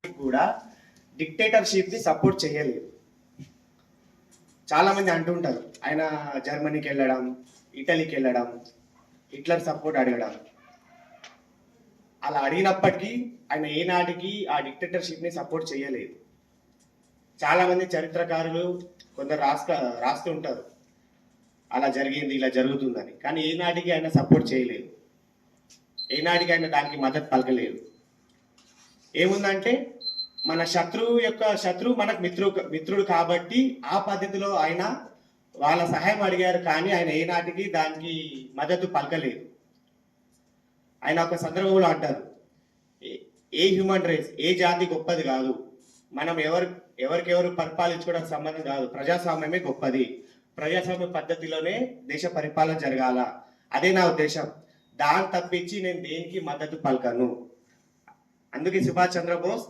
కూడా డిక్టేటర్షిప్ ని సపోర్ట్ చేయలేదు. చాలా మంది అంటుంటారు ఆయన జర్మనీకి వెళ్ళడం, ఇటలీకి వెళ్ళడం, హిట్లర్ సపోర్ట్ అడగడం. అలా అడిగినప్పటికీ ఆయన ఏనాటికి ఆ డిక్టేటర్షిప్ ని సపోర్ట్ చేయలేదు. చాలా మంది చరిత్రకారులు కొందరు రాస్తూ ఉంటారు అలా జరిగింది, ఇలా జరుగుతుందని. కానీ ఏనాటికి ఆయన సపోర్ట్ చేయలేదు, ఏనాటికి ఆయన దానికి మద్దతు పలకలేదు. ఏముందంటే మన శత్రువు మనకు మిత్రుడు కాబట్టి ఆ పద్ధతిలో ఆయన వాళ్ళ సహాయం అడిగారు, కానీ ఆయన ఏనాటికి దానికి మద్దతు పలకలేదు. ఆయన ఒక సందర్భంలో అంటారు, ఏ హ్యూమన్ రేస్, ఏ జాతి గొప్పది కాదు, మనం ఎవరికెవరు పరిపాలించుకోవడానికి సంబంధం కాదు, ప్రజాస్వామ్యమే గొప్పది, ప్రజాస్వామ్య పద్ధతిలోనే దేశ పరిపాలన జరగాల, అదే నా ఉద్దేశం, దాన్ని తప్పించి నేను దేనికి మద్దతు పలకను. అందుకే సుభాష్ చంద్రబోస్